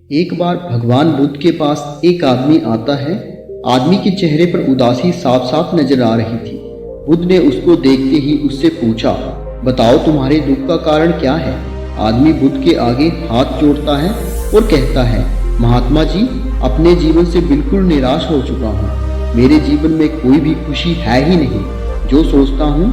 एक बार भगवान बुद्ध के पास एक आदमी आता है। आदमी के चेहरे पर उदासी साफ साफ नजर आ रही थी। बुद्ध ने उसको देखते ही उससे पूछा, बताओ तुम्हारे दुख का कारण क्या है। आदमी बुद्ध के आगे हाथ जोड़ता है और कहता है, महात्मा जी, अपने जीवन से बिल्कुल निराश हो चुका हूँ। मेरे जीवन में कोई भी खुशी है ही नहीं। जो सोचता हूँ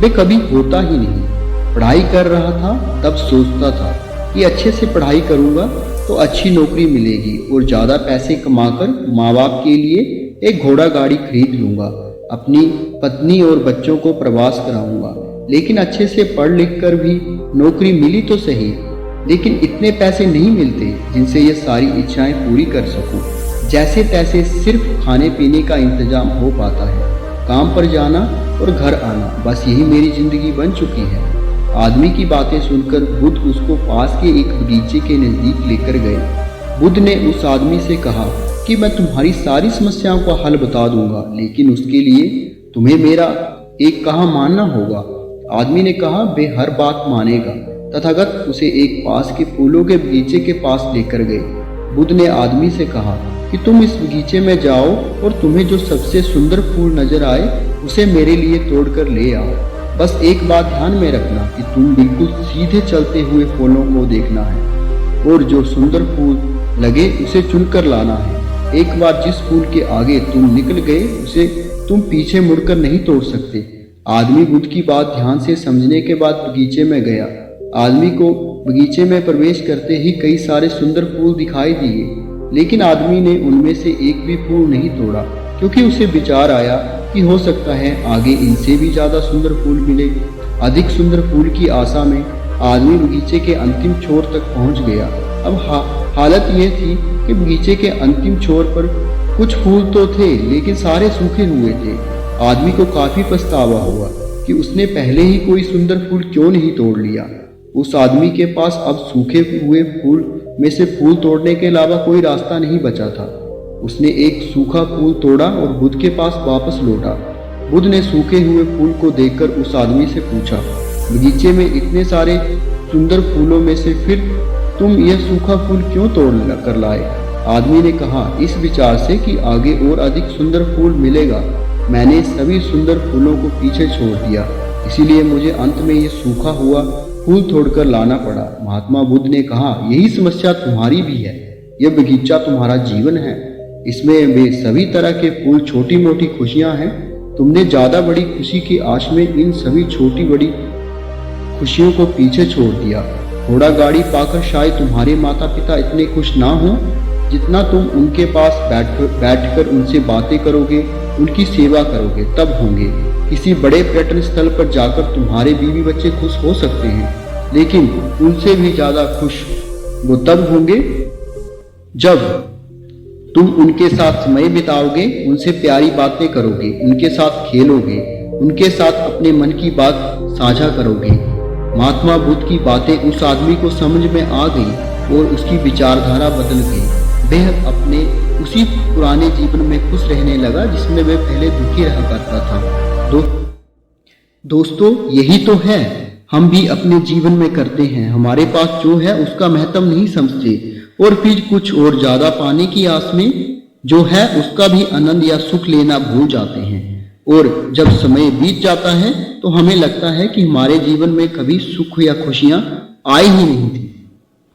वे कभी होता ही नहीं। पढ़ाई कर रहा था तब सोचता था कि अच्छे से पढ़ाई करूँगा तो अच्छी नौकरी मिलेगी और ज़्यादा पैसे कमाकर माँ बाप के लिए एक घोड़ा गाड़ी खरीद लूँगा। अपनी पत्नी और बच्चों को प्रवास कराऊँगा। लेकिन अच्छे से पढ़ लिख कर भी नौकरी मिली तो सही, लेकिन इतने पैसे नहीं मिलते जिनसे ये सारी इच्छाएं पूरी कर सकूं। जैसे तैसे सिर्फ खाने पीने का इंतजाम हो पाता है। काम पर जाना और घर आना, बस यही मेरी जिंदगी बन चुकी है। आदमी की बातें सुनकर बुद्ध उसको पास के एक बगीचे के नज़दीक लेकर गए। बुद्ध ने उस आदमी से कहा कि मैं तुम्हारी सारी समस्याओं का हल बता दूंगा, लेकिन उसके लिए तुम्हें मेरा एक कहा मानना होगा। आदमी ने कहा, वे हर बात मानेगा। तथागत उसे एक पास के फूलों के बगीचे के पास लेकर गए। बुद्ध ने आदमी से कहा कि तुम इस बगीचे में जाओ और तुम्हें जो सबसे सुंदर फूल नजर आए उसे मेरे लिए तोड़कर ले आओ। बस एक बात ध्यान में रखना कि तुम बिल्कुल सीधे चलते हुए फूलों को देखना है और जो सुंदर फूल लगे उसे चुनकर लाना है। एक बार जिस फूल के आगे तुम निकल गए उसे तुम पीछे मुड़कर नहीं तोड़ सकते। आदमी बुद्ध की बात ध्यान से समझने के बाद बगीचे में गया। आदमी को बगीचे में प्रवेश करते ही कई सारे सुंदर फूल दिखाई दिए, लेकिन आदमी ने उनमें से एक भी फूल नहीं तोड़ा, क्योंकि उसे विचार आया कि हो सकता है आगे इनसे भी ज्यादा सुंदर फूल मिले। अधिक सुंदर फूल की आशा में आदमी बगीचे के अंतिम छोर तक पहुंच गया। अब हालत यह थी कि बगीचे के अंतिम छोर पर कुछ फूल तो थे, लेकिन सारे सूखे हुए थे। आदमी को काफी पछतावा हुआ कि उसने पहले ही कोई सुंदर फूल क्यों नहीं तोड़ लिया। उस आदमी के पास अब सूखे हुए फूल में से फूल तोड़ने के अलावा कोई रास्ता नहीं बचा था। उसने एक सूखा फूल तोड़ा और बुद्ध के पास वापस लौटा। बुद्ध ने सूखे हुए फूल को देखकर उस आदमी से पूछा, बगीचे में इतने सारे सुंदर फूलों में से फिर तुम यह सूखा फूल क्यों तोड़ कर लाए। आदमी ने कहा, इस विचार से कि आगे और अधिक सुंदर फूल मिलेगा, मैंने सभी सुंदर फूलों को पीछे छोड़ दिया, इसीलिए मुझे अंत में ये सूखा हुआ फूल तोड़कर लाना पड़ा। महात्मा बुद्ध ने कहा, यही समस्या तुम्हारी भी है। यह बगीचा तुम्हारा जीवन है, इसमें वे सभी तरह के फूल छोटी मोटी खुशियां हैं। तुमने ज्यादा बड़ी खुशी की आश में इन सभी छोटी बड़ी खुशियों को पीछे छोड़ दिया। घोड़ा गाड़ी पाकर शायद तुम्हारे माता पिता इतने खुश ना हो जितना तुम उनके पास बैठकर उनसे बातें करोगे, उनकी सेवा करोगे, तब होंगे। किसी बड़े पर्यटन स्थल पर जाकर तुम्हारे बीवी बच्चे खुश हो सकते हैं, लेकिन उनसे भी ज्यादा खुश वो तब होंगे जब तुम उनके साथ समय बिताओगे, उनसे प्यारी बातें करोगे, उनके साथ खेलोगे, उनके साथ अपने मन की बात साझा करोगे। महात्मा बुद्ध की बातें उस आदमी को समझ में आ गई और उसकी विचारधारा बदल गई। वह अपने उसी पुराने जीवन में खुश रहने लगा जिसमें वह पहले दुखी रहा करता था। दोस्तों, यही तो है, हम भी अपने जीवन में करते हैं। हमारे पास जो है उसका महत्व नहीं समझते और फिर कुछ और ज्यादा पाने की आस में जो है उसका भी आनंद या सुख लेना भूल जाते हैं। और जब समय बीत जाता है तो हमें लगता है कि हमारे जीवन में कभी सुख या खुशियां आई ही नहीं थी।